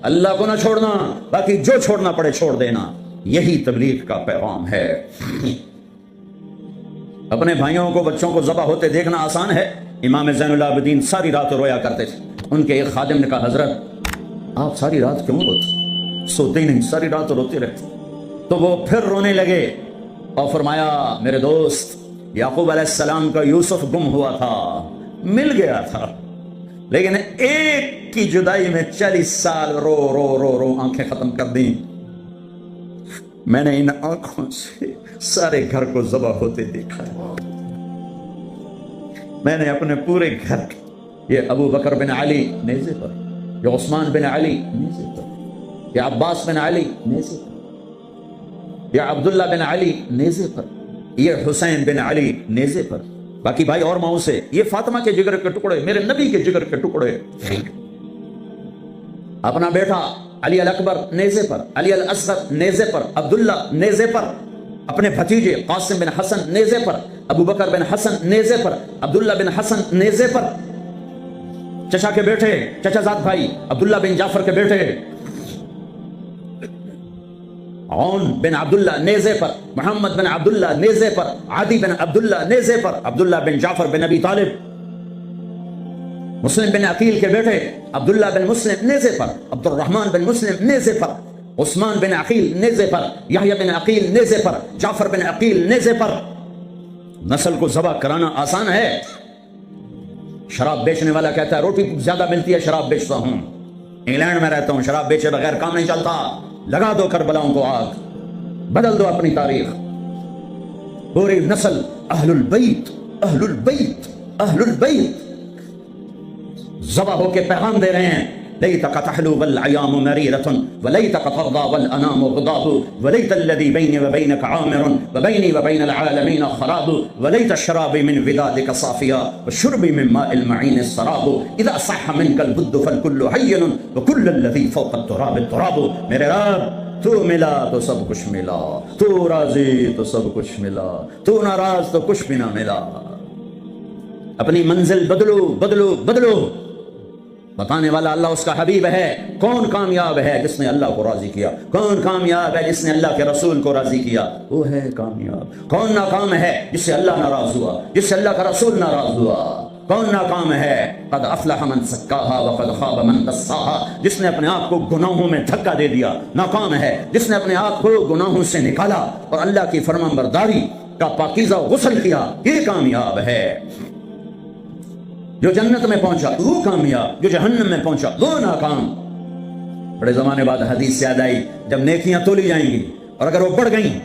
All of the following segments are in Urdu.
اللہ کو نہ چھوڑنا، باقی جو چھوڑنا پڑے چھوڑ دینا، یہی تبلیغ کا پیغام ہے۔ اپنے بھائیوں کو بچوں کو ذبح ہوتے دیکھنا آسان ہے۔ امام زین العابدین ساری رات رویا کرتے تھے۔ ان کے ایک خادم نے کہا حضرت آپ ساری رات کیوں روتے، سوتے ہی نہیں، ساری رات روتے رہتے۔ تو وہ پھر رونے لگے اور فرمایا میرے دوست یعقوب علیہ السلام کا یوسف گم ہوا تھا، مل گیا تھا، لیکن ایک کی جدائی میں 40 سال رو رو رو رو آنکھیں ختم کر دیں۔ میں نے ان آنکھوں سے سارے گھر کو ذبح ہوتے دیکھا، میں نے اپنے پورے گھر، یہ ابو بکر بن علی نیزے پر، یہ عثمان بن علی نیزے پر، یہ عباس بن علی نیزے پر، یہ عبداللہ بن علی نیزے پر، یہ حسین بن علی نیزے پر، باقی بھائی اور ماؤں سے، یہ فاطمہ کے جگر کے ٹکڑے، میرے نبی کے جگر کے ٹکڑے، اپنا بیٹا علی الاکبر نیزے پر، علی الاصغر نیزے پر، عبداللہ نیزے پر، اپنے بھتیجے قاسم بن حسن نیزے پر، ابو بکر بن حسن نیزے پر، عبداللہ بن حسن نیزے پر، چچا کے بیٹے، چچا زاد بھائی عبداللہ بن جعفر کے بیٹے عون بن عبداللہ نیزے پر، محمد بن عبداللہ نیزے پر، عادی بن عبداللہ نیزے پر، عبداللہ بن جعفر بن ابی طالب، مسلم بن عقیل کے بیٹے عبداللہ بن مسلم نیزے پر، عبد الرحمن بن مسلم نیزے پر، عثمان بن عقیل نیزے پر، یحییٰ بن عقیل نیزے پر، جعفر بن عقیل نیزے پر۔ نسل کو ذبح کرانا آسان ہے۔ شراب بیچنے والا کہتا ہے روٹی زیادہ ملتی ہے شراب بیچتا ہوں، انگلینڈ میں رہتا ہوں، شراب بیچے بغیر کام نہیں چلتا، لگا دو کربلاؤں کو آگ، بدل دو اپنی تاریخ۔ پوری نسل اہل البیت اہل البیت اہل البیت ذبح ہو کے پیغام دے رہے ہیں۔ لیتک تحلو والایام مریرۃ ولیتک ترضی والانام غضاب ولیت الذی بینی وبینک عامر وبینی وبین العالمین خراب ولیت الشراب من ودادک صافیا والشرب من ماء المعین السراب اذا صح منک البد فالکل حین وکل الذی فوق التراب التراب۔ میرے رب تو ملا تو سب کچھ ملا، تو راضی تو سب کچھ ملا، تو ناراض تو کچھ بھی نہ ملا۔ اپنی منزل بدلو بدلو بدلو۔ بتانے والا اللہ اس کا حبیب ہے۔ کون کامیاب ہے جس نے اللہ کو راضی کیا؟ کون کامیاب ہے جس نے اللہ کے رسول کو راضی کیا؟ وہ ہے کامیاب۔ کون ناکام ہے جس سے اللہ ناراض ہوا، جس سے اللہ کا رسول ناراض ہوا؟ کون ناکام ہے؟ قد افلح من زکاہا وقد خاب من دساہا۔ جس نے اپنے آپ کو گناہوں میں دھکا دے دیا ناکام ہے۔ جس نے اپنے آپ کو گناہوں سے نکالا اور اللہ کی فرمانبرداری کا پاکیزہ غسل کیا، یہ کامیاب ہے۔ جو جنت میں پہنچا وہ کامیاب، جو جہنم میں پہنچا وہ ناکام۔ بڑے زمانے بعد حدیث سے یاد آئی، جب نیکیاں تولی جائیں گی اور اگر وہ بڑھ گئیں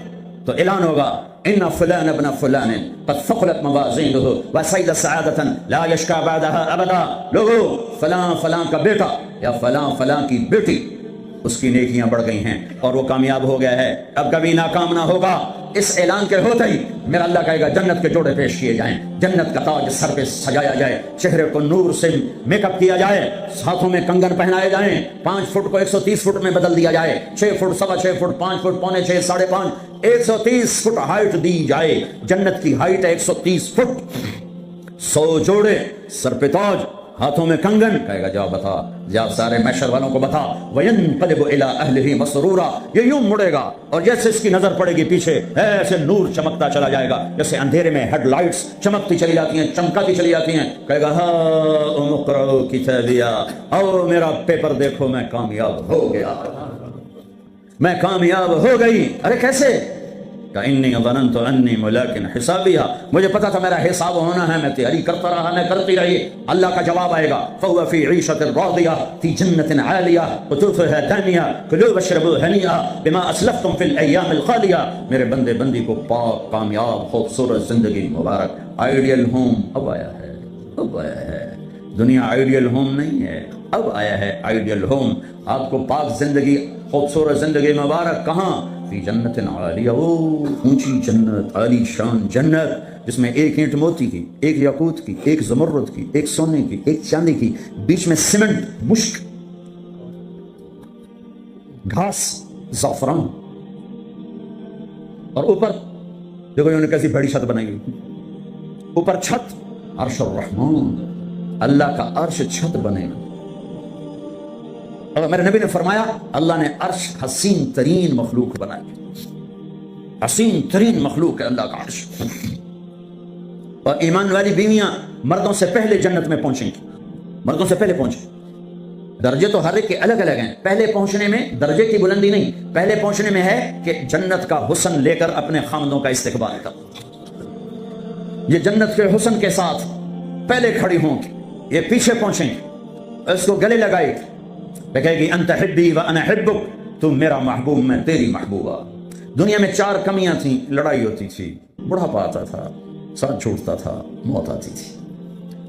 تو اعلان ہوگا ان فلان ابن فلان قد ثقلت موازینہ وسعد سعادۃ لا یشکا بعدها ابدا۔ لوگو فلاں فلاں کا بیٹا یا فلاں فلاں کی بیٹی، اس کی نیکیاں بڑھ گئی ہیں اور وہ کامیاب ہو گیا ہے، اب کبھی ناکام نہ ہوگا۔ اس اعلان کے ہوتے ہی میرا اللہ کہے گا جنت کے جوڑے پیش کیے جائیں، جنت کا تاج سر پہ سجایا جائے، چہرے کو نور سے میک اپ کیا جائے، ہاتھوں میں کنگن پہنائے جائیں، 5 فٹ کو 130 فٹ میں بدل دیا جائے، 6 فٹ 6.25 فٹ 5 فٹ پونے 6 5.5 130 فٹ ہائٹ دی جائے۔ جنت کی ہائٹ ہے 130 فٹ۔ 100 جوڑے، سر پہ تاج، ہاتھوں میں کنگن، کہے گا جاؤ بتا، جاؤ سارے محشر والوں کو بتا۔ وَيَنْقَلِبُ إِلَىٰ أَهْلِهِ مَسْرُورًا، یہ یوں مڑے گا اور جیسے اس کی نظر پڑے گی پیچھے ایسے نور چمکتا چلا جائے گا، جیسے اندھیرے میں ہیڈ لائٹس چمکتی چلی جاتی ہیں، چمکاتی چلی جاتی ہیں۔ کہے گا ہاؤم اقرؤوا کتابیہ، او میرا پیپر دیکھو، میں کامیاب ہو گیا، میں کامیاب ہو گئی۔ ارے کیسے؟ انی ظننت انی ملاق حسابیہ، مجھے پتا تھا میرا حساب ہونا ہے، میں تیاری کرتا رہا، میں کرتی رہی۔ اللہ کا جواب آئے گا فہو فی عیشۃ راضیہ فی جنت عالیہ قطوفها دانیہ کلوا واشربوا ہنیئا بما اسلفتم فی الایام الخالیہ۔ میرے بندے بندی کو پاک کامیاب خوبصورت زندگی مبارک۔ آئیڈیل ہوم اب آیا ہے، اب آیا ہے۔ دنیا آئیڈیل ہوم نہیں ہے، اب آیا ہے آئیڈیل ہوم۔ آپ کو پاک زندگی، خوبصورت زندگی مبارک کہاں؟ فی جنت عالیہ، اونچی جنت، عالی شان جنت، جس میں ایک اینٹ موتی کی، ایک یاقوت کی، ایک زمرد کی، ایک سونے کی، ایک چاندی کی، بیچ میں سیمنٹ، مشک، گھاس، زعفران، اور اوپر دیکھو انہوں نے کیسی بڑی چھت بنائی ہوئی، اوپر چھت عرش الرحمان، اللہ کا عرش چھت بنے گا، اور میرے نبی نے فرمایا اللہ نے عرش حسین ترین مخلوق بنائی، حسین ترین مخلوق ہے اللہ کا عرش، اور ایمان والی بیویاں مردوں سے پہلے جنت میں پہنچیں گی، مردوں سے پہلے پہنچیں۔ درجے تو ہر ایک کے الگ الگ ہیں، پہلے پہنچنے میں درجے کی بلندی نہیں، پہلے پہنچنے میں ہے کہ جنت کا حسن لے کر اپنے خامدوں کا استقبال کر، یہ جنت کے حسن کے ساتھ پہلے کھڑی ہوں گی، یہ پیچھے پہنچیں گی، اس کو گلے لگائے گی، کہے گی انت حبی و انا حبک، تو میرا محبوب میں تیری محبوبہ۔ دنیا میں 4 کمیاں تھیں، لڑائی ہوتی تھی، بڑھاپا آتا تھا، سر چھوٹتا تھا، موت آتی تھی،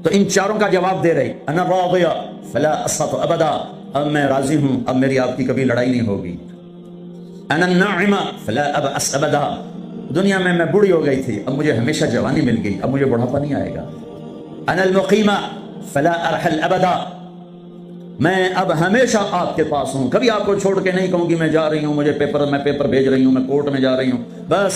تو ان 4 کا جواب دے رہی، انا راضیہ فلا اسخط ابدا، اب میں راضی ہوں، اب میری آپ کی کبھی لڑائی نہیں ہوگی۔ انا الناعمہ فلا ابأس ابدا، دنیا میں بوڑھی ہو گئی تھی، اب مجھے ہمیشہ جوانی مل گئی، اب مجھے بڑھاپا نہیں آئے گا۔ انا المقیمہ فلا ارحل ابدا، میں اب ہمیشہ آپ کے پاس ہوں، کبھی آپ کو چھوڑ کے نہیں کہوں گی میں جا رہی ہوں، مجھے میں پیپر بھیج رہی ہوں، میں کورٹ میں جا رہی ہوں، بس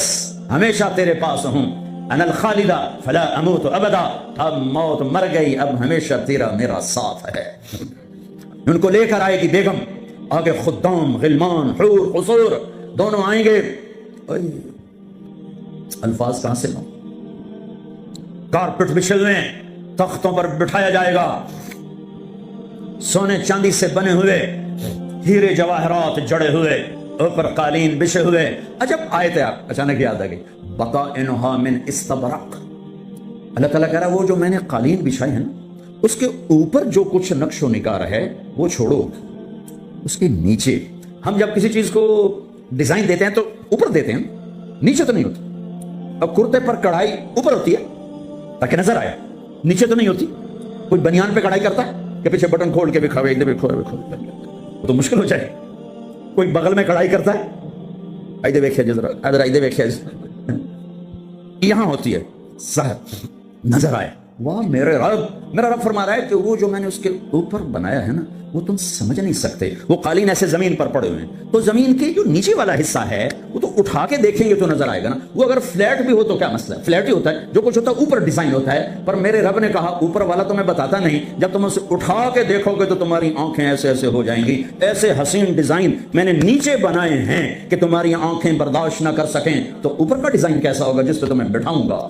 ہمیشہ تیرے پاس ہوں۔ انا الخالدہ فلا اموت ابدا، اب موت مر گئی، اب ہمیشہ تیرا میرا ساتھ ہے۔ ان کو لے کر آئے گی بیگم، آگے خدام، غلمان، حور، قصور دونوں آئیں گے، الفاظ کہاں سے لوں، کارپٹ بچھے ہوئے ہیں، تختوں پر بٹھایا جائے گا، سونے چاندی سے بنے ہوئے، ہیرے جواہرات جڑے ہوئے، اوپر قالین بچھے ہوئے۔ عجب آیت ہے، اچانک یاد آ گئی، بطائنها من استبرق، اللہ تعالیٰ کہہ رہا وہ جو میں نے قالین بچھائے ہیں اس کے اوپر جو کچھ نقش و نگار ہے وہ چھوڑو، اس کے نیچے ہم جب کسی چیز کو ڈیزائن دیتے ہیں تو اوپر دیتے ہیں، نیچے تو نہیں ہوتی۔ اب کرتے پر کڑھائی اوپر ہوتی ہے تاکہ نظر آئے، نیچے تو نہیں ہوتی۔ کوئی بنیان پہ کڑھائی کرتا ہے کہ پیچھے بٹن کھول کے بھی کھاوے، تو مشکل ہو جائے۔ کوئی بغل میں کڑھائی کرتا ہے، آئیدے ویکھیا جذرا ادھر آئیدے ویکھیا، یہاں ہوتی ہے صاحب نظر آئے، واہ میرا رب فرما رہا ہے کہ وہ جو میں نے اس کے اوپر بنایا ہے نا وہ تم سمجھ نہیں سکتے۔ وہ قالین ایسے زمین پر پڑے ہوئے ہیں تو زمین کے جو نیچے والا حصہ ہے وہ تو اٹھا کے دیکھیں گے تو نظر آئے گا نا، وہ اگر فلیٹ بھی ہو تو کیا مسئلہ ہے، فلیٹ ہی ہوتا ہے، جو کچھ ہوتا ہے اوپر ڈیزائن ہوتا ہے، پر میرے رب نے کہا اوپر والا تو میں بتاتا نہیں، جب تم اسے اٹھا کے دیکھو گے تو تمہاری آنکھیں ایسے ایسے ہو جائیں گی، ایسے حسین ڈیزائن میں نے نیچے بنائے ہیں کہ تمہاری آنکھیں برداشت نہ کر سکیں، تو اوپر کا ڈیزائن کیسا ہوگا جس پہ تمہیں بٹھاؤں گا،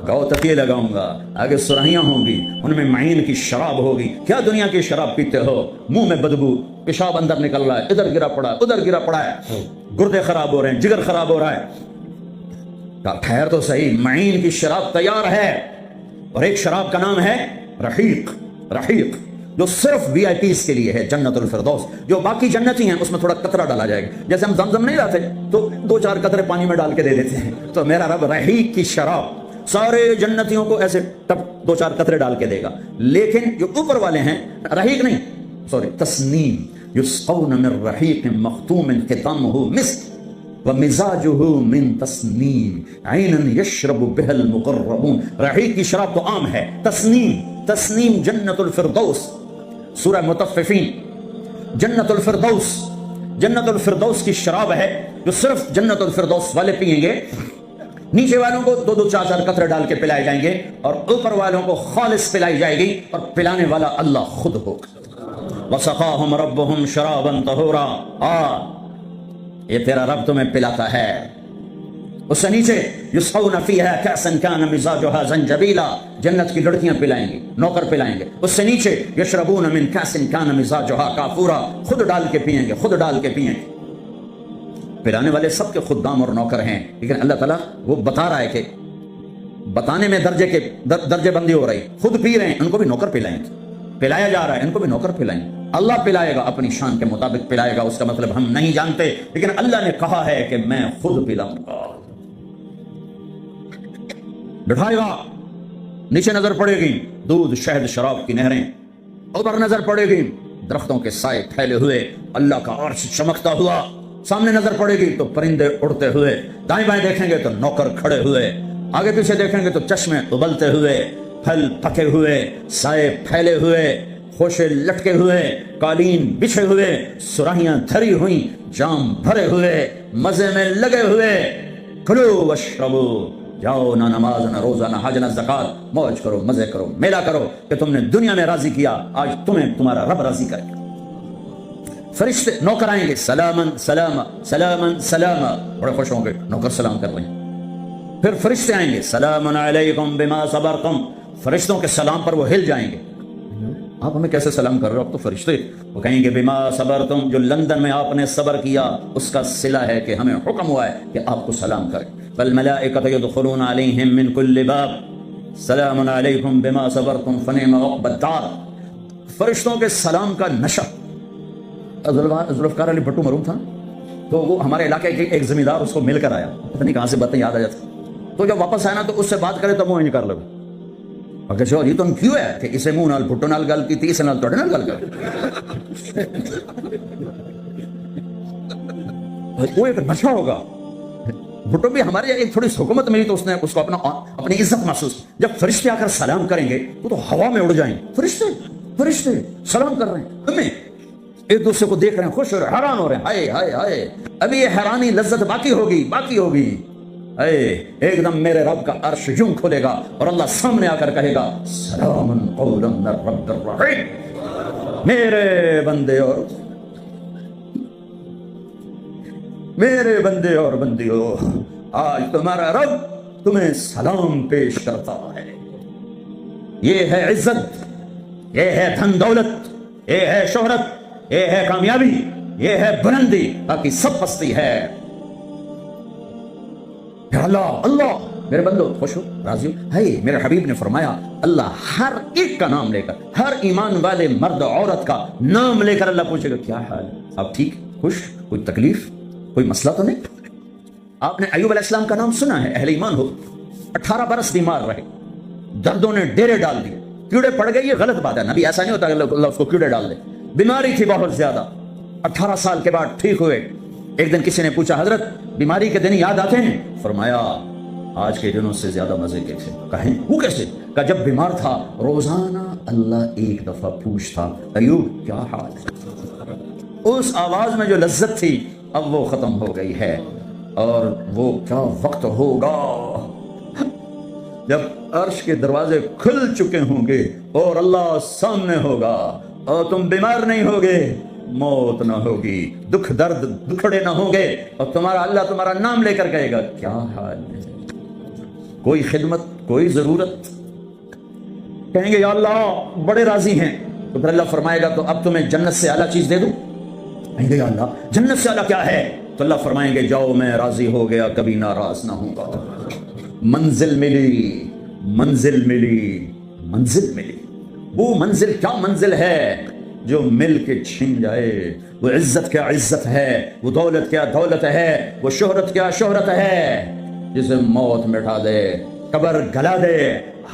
گاؤ تکیے لگاؤں گا، آگے سرائیاں ہوں گی، ان میں معین کی شراب ہوگی۔ کیا دنیا کی شراب پیتے ہو، منہ میں بدبو، پیشاب اندر نکل رہا ہے، ادھر گرا پڑا ہے، ادھر گرا پڑا ہے، گردے خراب ہو رہے ہیں، جگر خراب ہو رہا ہے۔ خیر تو صحیح، معین کی شراب تیار ہے، اور ایک شراب کا نام ہے رحیق، رحیق جو صرف وی آئی پیز کے لیے ہے، جنت الفردوس۔ جو باقی جنتی ہیں اس میں تھوڑا قطرہ ڈالا جائے گا، جیسے ہم زمزم نہیں لاتے تو 2-4 قطرے پانی میں ڈال کے دے دیتے ہیں، تو میرا رب رحیق کی شراب سارے جنتیوں کو ایسے 2-4 قطرے ڈال کے دے گا۔ لیکن جو اوپر والے ہیں رحیق نہیں، سوری تسنیم، یسقون من رحیق مختوم ختامہ مسک ومزاجہ من تسنیم عینا یشرب بها المقربون۔ رحیق کی شراب تو عام ہے، تسنیم جنت الفردوس، سورہ مطففین، جنت الفردوس کی شراب ہے جو صرف جنت الفردوس والے پیئیں گے، نیچے والوں کو 2-4 قطرے ڈال کے پلائے جائیں گے، اور اوپر والوں کو خالص پلائی جائے گی، اور پلانے والا اللہ خود ہوگا۔ وَسَقَاهُمْ رَبُّهُمْ شَرَابًا طَهُورًا، یہ تیرا رب تمہیں پلاتا ہے۔ اس سے نیچے یسقون فیہا کأسا کان مزاجها زنجبیلا، جنت کی لڑکیاں پلائیں گی، نوکر پلائیں گے۔ اس سے نیچے یشربون من کأس کان مزاجها کافورا، خود ڈال کے پیئیں گے، خود ڈال کے پیئیں گے۔ پلانے والے سب کے خدام اور نوکر ہیں، لیکن اللہ تعالیٰ وہ بتا رہا ہے کہ بتانے میں درجے بندی ہو رہی، خود پی رہے ہیں ان کو بھی نوکر پلائیں گے، پلایا جا رہا ہے ان کو بھی نوکر پلائیں گے۔ اللہ پلائے گا، اپنی شان کے مطابق پلائے گا، اس کا مطلب ہم نہیں جانتے، لیکن اللہ نے کہا ہے کہ میں خود پلاؤں گا۔ بٹھائے گا، نیچے نظر پڑے گی دودھ شہد شراب کی نہریں، اوپر نظر پڑے گی درختوں کے سائے پھیلے ہوئے، اللہ کا عرش چمکتا ہوا، سامنے نظر پڑے گی تو پرندے اڑتے ہوئے، دائیں بائیں دیکھیں گے تو نوکر کھڑے ہوئے، آگے پیچھے دیکھیں گے تو چشمے ابلتے ہوئے، پھل پکے ہوئے، سائے پھیلے ہوئے، خوشے لٹکے ہوئے، قالین بچھے ہوئے، سراہیاں دھری ہوئیں، جام بھرے ہوئے، مزے میں لگے ہوئے۔ کلو واشربو، جاؤ، نہ نماز نہ روزہ نہ حج نہ زکات، موج کرو، مزے کرو، میلہ کرو کہ تم نے دنیا میں راضی کیا، آج تمہیں تمہارا رب راضی کرے گا۔ فرشتے نوکر آئیں گے، سلامن سلام سلامن سلام، بڑے خوش ہوں گے، نوکر سلام کر رہے ہیں۔ پھر فرشتے آئیں گے، سلام علیکم بما صبرتم، فرشتوں کے سلام پر وہ ہل جائیں گے، آپ ہمیں کیسے سلام کر رہے ہو، آپ تو فرشتے۔ وہ کہیں گے بما صبرتم، جو لندن میں آپ نے صبر کیا اس کا صلہ ہے کہ ہمیں حکم ہوا ہے کہ آپ کو سلام کریں۔ فالملائکۃ یدخلون علیہم من کل باب سلام علیکم بما صبرتم فنعم عقبی الدار۔ فرشتوں کے سلام کا نشہ، ذوالفقار علی بھٹو مرحوم تھا، تو وہ ہمارے علاقے کے ایک زمیندار اس کو مل کر آیا، پتہ نہیں کہاں سے باتیں یاد آ جاتی، تو جب واپس آیا نا تو اس سے بات کرے تو وہ انج کر لگے، اگر جو یہ تو کیوں ہے کہ اسے منہ نال بھٹو نال گل کی اس نال توڑے نال گل کر، وہ ایک نشہ ہوگا۔ بھٹو بھی ہمارے ایک تھوڑی حکومت ملی تو اس نے اس کو اپنی عزت محسوس، جب فرشتے آ کر سلام کریں گے تو ہوا میں اڑ جائیں گے، فرشتے سلام کر رہے ہیں، ہمیں ایک دوسرے کو دیکھ رہے ہیں، خوش ہو رہے ہیں، حیران ہو رہے ہیں، ہائے ہائے ہائے، ابھی یہ حیرانی لذت باقی ہوگی، ایک دم میرے رب کا عرش یوں کھلے گا اور اللہ سامنے آ کر کہے گا سلام قولا من رب الرحیم، میرے بندے اور بندیوں، آج تمہارا رب تمہیں سلام پیش کرتا ہے۔ یہ ہے عزت، یہ ہے دھن دولت، یہ ہے شہرت، یہ ہے کامیابی، یہ ہے بلندی، باقی سب پستی ہے۔ اللہ میرے بندو خوش ہو، راضی ہو، ہے میرے حبیب نے فرمایا اللہ ہر ایک کا نام لے کر، ہر ایمان والے مرد عورت کا نام لے کر اللہ پوچھے گا کیا حال ہے، آپ ٹھیک، خوش، کوئی تکلیف، کوئی مسئلہ تو نہیں؟ آپ نے ایوب علیہ السلام کا نام سنا ہے، اہل ایمان ہو، 18 برس بیمار رہے، دردوں نے ڈیرے ڈال دیے، کیڑے پڑ گئے، یہ غلط بات ہے، نبی ایسا نہیں ہوتا کہ اللہ اس کو کیڑے ڈال دے، بیماری تھی بہت زیادہ، 18 سال کے بعد ٹھیک ہوئے۔ ایک دن کسی نے پوچھا حضرت بیماری کے دن یاد آتے ہیں؟ فرمایا آج کے دنوں سے زیادہ مزے کے تھے۔ کہیں وہ کیسے؟ کہ جب بیمار تھا روزانہ اللہ ایک دفعہ پوچھتا ایوب کیا حال ہے، اس آواز میں جو لذت تھی اب وہ ختم ہو گئی ہے، اور وہ کیا وقت ہوگا جب عرش کے دروازے کھل چکے ہوں گے اور اللہ سامنے ہوگا اور تم بیمار نہیں ہوگے، موت نہ ہوگی، دکھ درد دکھڑے نہ ہوں گے، اور تمہارا اللہ تمہارا نام لے کر کہے گا کیا حال ہے، کوئی خدمت، کوئی ضرورت، کہیں گے یا اللہ بڑے راضی ہیں، تو پھر اللہ فرمائے گا تو اب تمہیں جنت سے اعلیٰ چیز دے دوں، کہیں گے یا اللہ جنت سے اعلیٰ کیا ہے، تو اللہ فرمائیں گے جاؤ میں راضی ہو گیا، کبھی ناراض نہ ہوں گا، منزل ملی، وہ منزل کیا منزل ہے جو مل کے چھن جائے، وہ عزت کیا عزت ہے، وہ دولت کیا دولت ہے، وہ شہرت کیا شہرت ہے، جسے موت مٹا دے، قبر گلا دے،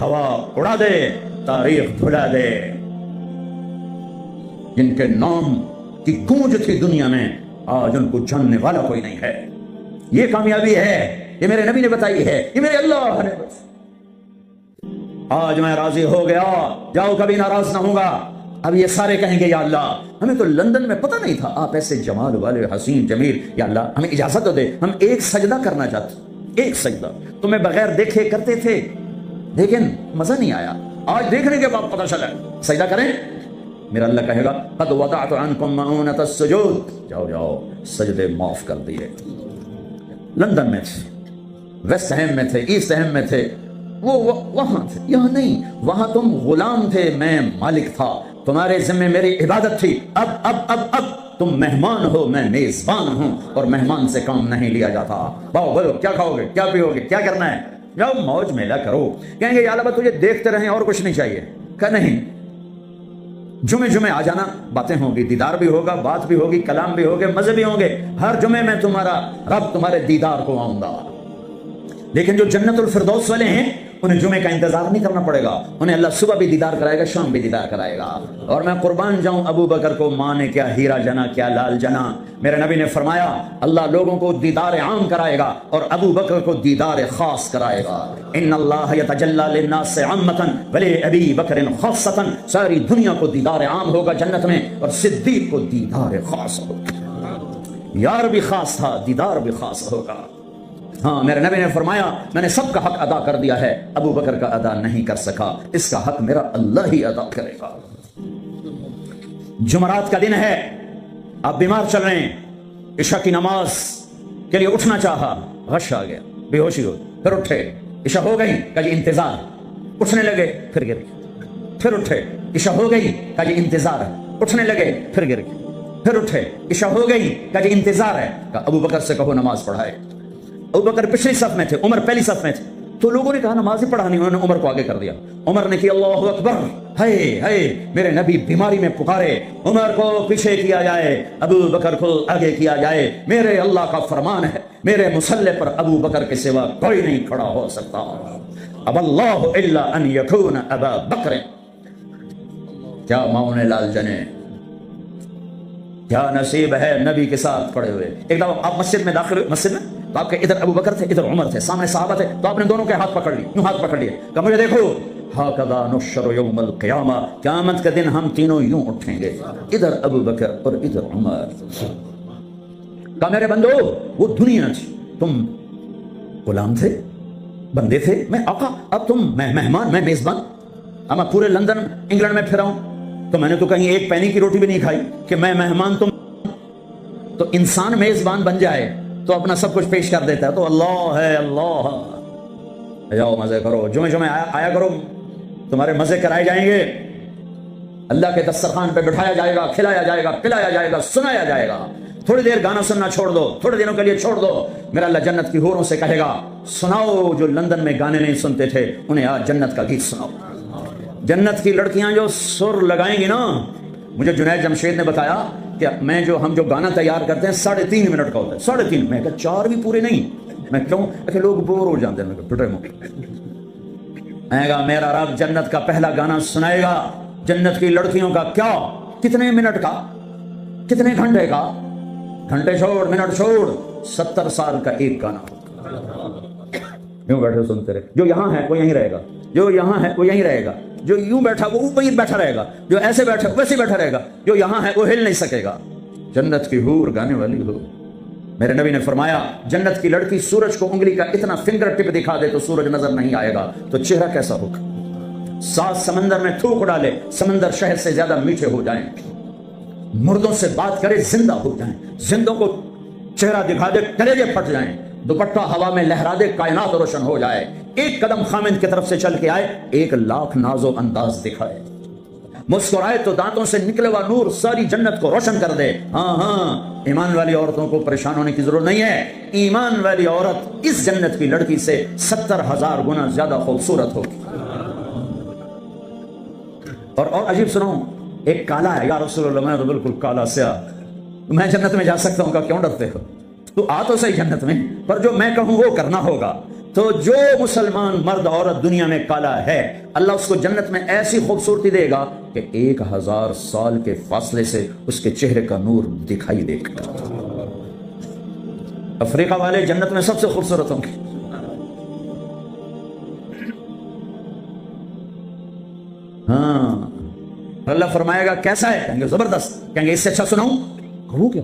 ہوا اڑا دے، تاریخ بھلا دے، جن کے نام کی گونج تھی دنیا میں آج ان کو جاننے والا کوئی نہیں ہے۔ یہ کامیابی ہے، یہ میرے نبی نے بتائی ہے، یہ میرے اللہ نے بتائی۔ آج میں راضی ہو گیا، جاؤ کبھی ناراض نہ ہوں گا۔ اب یہ سارے کہیں گے یا اللہ ہمیں تو لندن میں پتہ نہیں تھا آپ ایسے جمال والے حسین جمیل، یا اللہ ہمیں اجازت تو دے، ہم ایک سجدہ کرنا چاہتے، ایک سجدہ، تمہیں بغیر دیکھے کرتے تھے لیکن مزہ نہیں آیا، آج دیکھنے کے بعد پتہ چلا سجدہ کریں۔ میرا اللہ کہے گا قد وضعت عنکم مؤونۃ السجود، جاؤ سجدے معاف کر دیے۔ لندن میں تھے، ویسٹ ہیم میں تھے، ایسٹ ہیم میں تھے، وہ وہاں تھے، یہاں نہیں، وہاں تم غلام تھے، میں مالک تھا، تمہارے ذمہ میری عبادت تھی، اب تم مہمان ہو، میں میزبان ہوں، اور مہمان سے کام نہیں لیا جاتا۔ باؤ بولو کیا کھاؤ گے، کیا پیو گے، کیا کرنا ہے، جاؤ موج میلہ کرو۔ کہیں گے یا اللہ تجھے دیکھتے رہیں اور کچھ نہیں چاہیے، کہ نہیں، جمعے آ جانا، باتیں ہوں گی، دیدار بھی ہوگا، بات بھی ہوگی، کلام بھی ہوگے، مزے بھی ہوں گے، ہر جمعے میں تمہارا رب تمہارے دیدار کو آؤں گا۔ لیکن جو جنت الفردوس والے ہیں انہیں جمعے کا انتظار نہیں کرنا پڑے گا، انہیں اللہ صبح بھی دیدار کرائے گا، شام بھی دیدار کرائے گا۔ اور میں قربان جاؤں ابو بکر کو، ماں نے کیا ہیرا جنا، کیا لال جنا۔ میرے نبی نے فرمایا اللہ لوگوں کو دیدار عام کرائے گا اور ابو بکر کو دیدار خاص کرائے گا۔ ان اللہ یتجلی للناس عامۃ ولی ابی بکر خاصۃ، ساری دنیا کو دیدار عام ہوگا جنت میں، اور صدیق کو دیدار خاص ہوگا۔ یار بھی خاص تھا، دیدار بھی خاص ہوگا۔ ہاں میرے نبی نے فرمایا میں نے سب کا حق ادا کر دیا ہے، ابو بکر کا ادا نہیں کر سکا، اس کا حق میرا اللہ ہی ادا کرے گا۔ جمعرات کا دن ہے، آپ بیمار چل رہے ہیں، عشاء کی نماز کے لیے اٹھنا چاہا، غش آ گیا، بے ہوشی ہو، پھر اٹھے، عشاء ہو گئی، کہا جی انتظار، اٹھنے لگے، پھر گر گئے، پھر اٹھے، عشاء ہو گئی، کہا جی انتظار ہے، اٹھنے لگے، پھر گر گئے، پھر اٹھے، عشاء ہو گئی، کہا جی انتظار ہے، کہا ابو بکر سے کہو نماز پڑھائے۔ ابو بکر پچھلی صف میں تھے، عمر پہلی صف میں تھے، تو لوگوں نے کہا نماز ہی پڑھانی، انہوں نے عمر کو آگے کر دیا۔ عمر نے کہا اللہ اکبر، ہائے ہائے میرے نبی بیماری میں پکارے، عمر کو پیچھے کیا جائے، ابو بکر کو آگے کیا جائے، میرے اللہ کا فرمان ہے، میرے مصلی پر ابو بکر کے سوا کوئی نہیں کھڑا ہو سکتا۔ اب اللہ الا ان یکون ابا بکر، کیا معاون لال جنے، کیا نصیب ہے نبی کے ساتھ کھڑے ہوئے۔ ایک دفعہ آپ مسجد میں داخل ہوئے، مسجد میں تو آپ کے ادھر ابو بکر تھے، ادھر عمر تھے، سامنے صحابہ تھے، تو آپ نے دونوں کے ہاتھ پکڑ لی، یوں ہاتھ پکڑ لیے، کہا مجھے دیکھو، ہاکذا نحشر یوم القیامہ، قیامت کے دن ہم تینوں یوں اٹھیں گے، ادھر ابو بکر اور ادھر عمر۔ کہا میرے بندو وہ دنیا تھی، تم غلام تھے، بندے تھے، میں آقا، اب تم میں مہمان، میں میزبان، اب میں پورے لندن انگلینڈ میں پھرا ہوں تو میں نے تو کہیں ایک پینی کی روٹی بھی نہیں کھائی کہ میں مہمان تم، تو انسان میزبان بن جائے تو اپنا سب کچھ پیش کر دیتا ہے، تو اللہ ہے، اللہ جاؤ مزے کرو، جمعے آیا کرو، تمہارے مزے کرائے جائیں گے، اللہ کے دسترخوان پہ بٹھایا جائے گا، کھلایا جائے گا، پلایا جائے گا، سنایا جائے گا، تھوڑی دیر گانا سننا چھوڑ دو، تھوڑے دنوں کے لیے چھوڑ دو، میرا اللہ جنت کی حوروں سے کہے گا سناؤ جو لندن میں گانے نہیں سنتے تھے انہیں آج جنت کا گیت سناؤ۔ جنت کی لڑکیاں جو سر لگائیں گی نا، مجھے جنید جمشید نے بتایا کہ ہم جو گانا تیار کرتے ہیں 3.5 منٹ کا ہوتا ہے، 3.5، میں کہا 4 بھی پورے نہیں، میں کیوں کہ لوگ بور ہو جاتے ہیں، میں کہا میرا رب جنت کا پہلا گانا سنائے گا، جنت کی لڑکیوں کا، کیا کتنے منٹ کا، کتنے گھنٹے کا، گھنٹے چھوڑ منٹ چھوڑ، 70 سال کا ایک گانا، یوں بیٹھے سنتے رہے، جو یہاں ہے وہ یہیں رہے گا، جو یہاں ہے وہ یہیں رہے گا، جو یوں بیٹھا وہ اوپر ہی بیٹھا رہے گا، جو ایسے بیٹھا ویسے بیٹھا رہے گا، جو یہاں ہے وہ ہل نہیں سکے گا۔ جنت کی حور گانے والی ہو، میرے نبی نے فرمایا جنت کی لڑکی سورج کو انگلی کا اتنا فنگر ٹپ دکھا دے تو سورج نظر نہیں آئے گا، تو چہرہ کیسا ہوگا؟ 7 سمندر میں تھوک ڈالے، سمندر شہد سے زیادہ میٹھے ہو جائیں، مردوں سے بات کرے زندہ ہو جائیں، زندوں کو چہرہ دکھا دے کلیجے پھٹ جائیں، دوپٹہ ہوا میں لہرا دے کائنات روشن ہو جائے، ایک قدم خامند کی طرف سے چل کے آئے 1 لاکھ ناز و انداز دکھائے، مسکرائے تو دانتوں سے نکلے ہوا نور ساری جنت کو روشن کر دے۔ ہاں ایمان والی عورتوں کو پریشان ہونے کی ضرورت نہیں ہے، ایمان والی عورت اس جنت کی لڑکی سے 70,000 گنا زیادہ خوبصورت ہوگی۔ اور عجیب سنو، ایک کالا ہے، یا رسول اللہ میں تو بالکل کالا سیاہ، میں جنت میں جا سکتا ہوں؟ کا کیوں ڈرتے ہو؟ تو آ تو صحیح جنت میں، پر جو میں کہوں وہ کرنا ہوگا۔ تو جو مسلمان مرد عورت دنیا میں کالا ہے، اللہ اس کو جنت میں ایسی خوبصورتی دے گا کہ 1000 سال کے فاصلے سے اس کے چہرے کا نور دکھائی دے گا۔ افریقہ والے جنت میں سب سے خوبصورت ہوں گے، ہاں اللہ فرمائے گا کیسا ہے؟ کہیں گے زبردست، کہیں گے اس سے اچھا سناؤں؟ کہوں کیا؟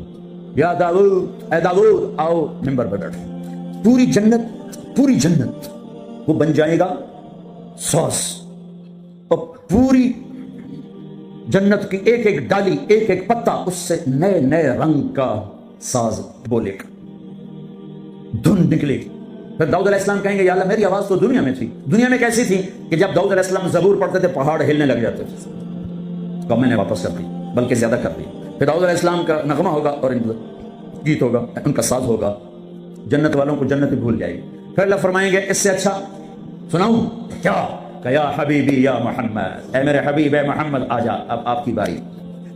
یا داؤد، اے داؤد آؤ ممبر پہ بیٹھو، پوری جنت وہ بن جائے گا ساز، اور پوری جنت کی ایک ایک ڈالی، ایک ایک پتا اس سے نئے نئے رنگ کا ساز بولے گا، دھن نکلے گی۔ پھر داؤد علیہ السلام کہیں گے یا اللہ میری آواز تو دنیا میں تھی، دنیا میں کیسی تھی کہ جب داؤد علیہ السلام زبور پڑھتے تھے پہاڑ ہلنے لگ جاتے تھے، تو میں نے واپس کر دی، بلکہ زیادہ کر دی۔ پھر داؤد علیہ السلام کا نغمہ ہوگا اور گیت ہوگا، ان کا ساز ہوگا، جنت والوں کو جنت بھول جائے گی۔ پھر اللہ فرمائیں گے اس سے اچھا سناؤں کیا؟ کہ یا حبیبی یا محمد، اے میرے حبیب اے محمد آ جا، اب آپ کی باری۔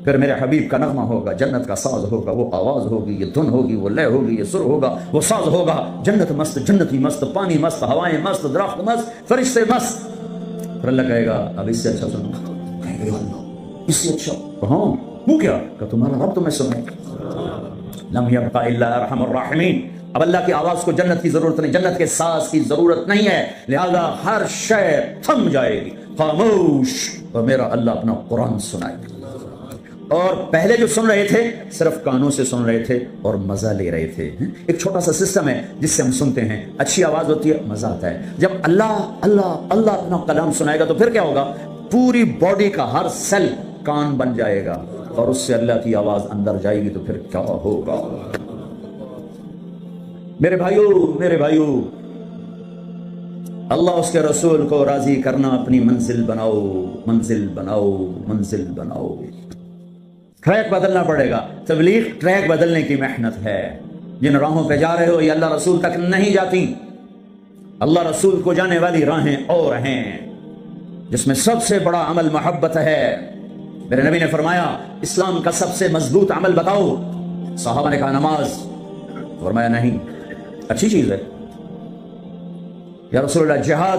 پھر میرے حبیب کا نغمہ ہوگا، جنت کا ساز ہوگا، وہ آواز ہوگی، یہ دھن ہوگی، وہ لے ہوگی، یہ سر ہوگا، وہ ساز ہوگا، جنت مست، جنتی مست، پانی مست، ہوائیں مست، درخت مست، فرشتے مست۔ پھر اللہ کہے گا اب اس سے اچھا سنو، اس سے اچھا کہاں؟ وہ کیا؟ کہ تمہارا رب تمہیں سنے۔ لم یبقى الا ارحم الراحمین، اب اللہ کی آواز کو جنت کی ضرورت نہیں، جنت کے ساز کی ضرورت نہیں ہے، لہذا ہر شے تھم جائے گی، خاموش، اور میرا اللہ اپنا قرآن سنائے گا۔ اور پہلے جو سن رہے تھے صرف کانوں سے سن رہے تھے اور مزہ لے رہے تھے۔ ایک چھوٹا سا سسٹم ہے جس سے ہم سنتے ہیں، اچھی آواز ہوتی ہے، مزہ آتا ہے۔ جب اللہ اللہ اللہ اپنا کلام سنائے گا تو پھر کیا ہوگا؟ پوری باڈی کا ہر سیل کان بن جائے گا، اور اس سے اللہ کی آواز اندر جائے گی تو پھر کیا ہوگا؟ میرے بھائیو، اللہ اس کے رسول کو راضی کرنا اپنی منزل بناؤ، منزل بناؤ، منزل بناؤ۔ ٹریک بدلنا پڑے گا۔ تبلیغ ٹریک بدلنے کی محنت ہے۔ جن راہوں پہ جا رہے ہو یہ اللہ رسول تک نہیں جاتی۔ اللہ رسول کو جانے والی راہیں اور ہیں جس میں سب سے بڑا عمل محبت ہے۔ میرے نبی نے فرمایا اسلام کا سب سے مضبوط عمل بتاؤ۔ صحابہ نے کہا نماز، فرمایا نہیں، اچھی چیز ہے۔ یا رسول اللہ جہاد،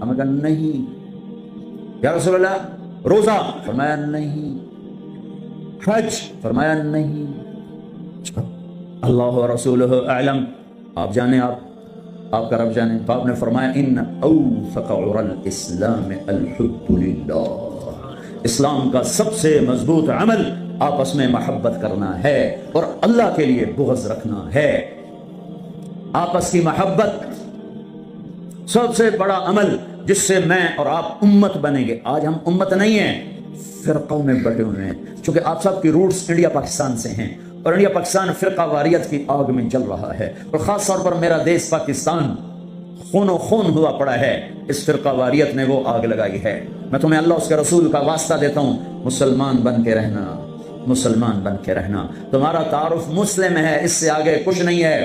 ہم نے کہا نہیں۔ یا رسول اللہ روزہ، فرمایا نہیں۔ حج، فرمایا نہیں۔ اللہ و رسولہ اعلم، آپ جانے، آپ کا رب جانے۔ تو آپ نے فرمایا ان اوثق عرى الاسلام الحب للہ، اسلام کا سب سے مضبوط عمل آپس میں محبت کرنا ہے اور اللہ کے لیے بغض رکھنا ہے۔ آپس کی محبت سب سے بڑا عمل جس سے میں اور آپ امت بنیں گے۔ آج ہم امت نہیں ہیں، فرقوں میں بٹے ہوئے ہیں، چونکہ آپ سب کی روٹس انڈیا پاکستان سے ہیں اور انڈیا پاکستان فرقہ واریت کی آگ میں جل رہا ہے، اور خاص طور پر میرا دیش پاکستان خون و خون ہوا پڑا ہے۔ اس فرقہ واریت نے وہ آگ لگائی ہے۔ میں تمہیں اللہ اس کے رسول کا واسطہ دیتا ہوں، مسلمان بن کے رہنا، مسلمان بن کے رہنا۔ تمہارا تعارف مسلم ہے، اس سے آگے کچھ نہیں ہے۔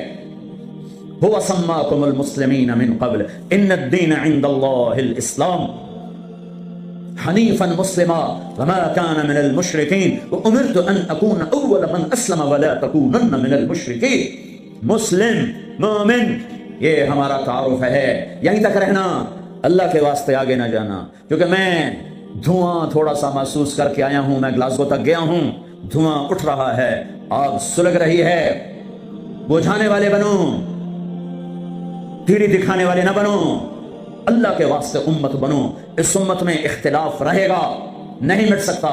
هو سماكم المسلمين من قبل ان الدين عند الله الاسلام حنيفا مسلما وما كان من المشركين وامرت ان اكون اول من اسلم ولا تكونن من المشركين۔ مسلم، مومن، یہ ہمارا تعارف ہے۔ یہیں تک رہنا، اللہ کے واسطے آگے نہ جانا، کیونکہ میں دھواں تھوڑا سا محسوس کر کے آیا ہوں۔ میں گلاسگو تک گیا ہوں، دھواں اٹھ رہا ہے، آگ سلگ رہی ہے۔ بجھانے والے بنو، تیری دکھانے والے نہ بنو، اللہ کے واسطے امت بنو۔ اس امت میں اختلاف رہے گا، نہیں مٹ سکتا،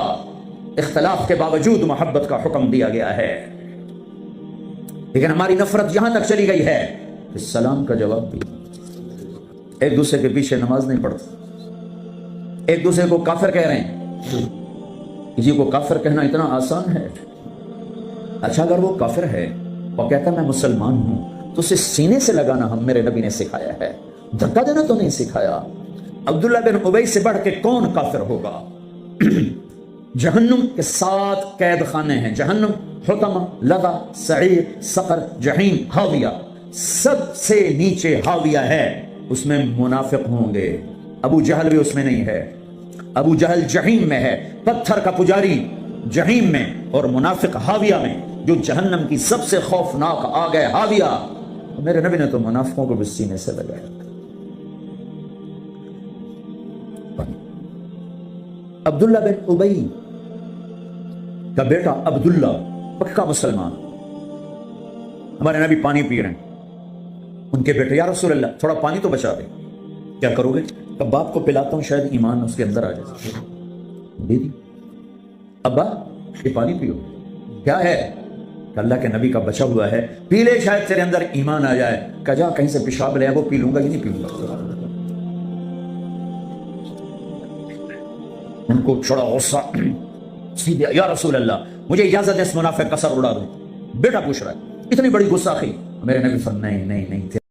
اختلاف کے باوجود محبت کا حکم دیا گیا ہے۔ لیکن ہماری نفرت یہاں تک چلی گئی ہے کہ سلام کا جواب بھی، ایک دوسرے کے پیچھے نماز نہیں پڑھتے، ایک دوسرے کو کافر کہہ رہے ہیں۔ کسی کو کافر کہنا اتنا آسان ہے؟ اچھا اگر وہ کافر ہے اور کہتا میں مسلمان ہوں تو اسے سینے سے لگانا ہم میرے نبی نے سکھایا ہے، دھکا دینا تو نہیں سکھایا۔ عبداللہ بن ابی سے بڑھ کے کون کافر ہوگا؟ جہنم کے 7 قید خانے ہیں، جہنم، حطمہ، لظہ، سعیر، سقر، جحیم، حاویہ۔ سب سے نیچے حاویہ ہے، اس میں منافق ہوں گے۔ ابو جہل بھی اس میں نہیں ہے، ابو جہل جحیم میں ہے، پتھر کا پجاری جحیم میں، اور منافق حاویہ میں۔ جو جہنم کی سب سے خوفناک آگ ہے حاویہ، میرے نبی نے تو منافقوں کو بھی سینے سے لگایا۔ عبداللہ بن ابی کا بیٹا عبداللہ پکا مسلمان، ہمارے نبی پانی پی رہے ہیں، ان کے بیٹے یا رسول اللہ تھوڑا پانی تو بچا دے۔ کیا کرو گے؟ اب باپ کو پلاتا ہوں، شاید ایمان اس کے اندر آ جائے۔ دے دی، ابا یہ پانی پیو۔ کیا ہے؟ کہ اللہ کے نبی کا بچا ہوا ہے، پی لے، شاید تیرے اندر ایمان آ جائے۔ کہ جا کہیں سے پیشاب لے، وہ پی لوں گا کہ نہیں پیوں گا۔ ان کو چھوڑا غصہ، سیدھے یا رسول اللہ مجھے اجازت ہے اس منافق کا سر اڑا دوں۔ بیٹا پوچھ رہا ہے، اتنی بڑی گستاخی۔ میرے نبی فرمایا نہیں نہیں نہیں،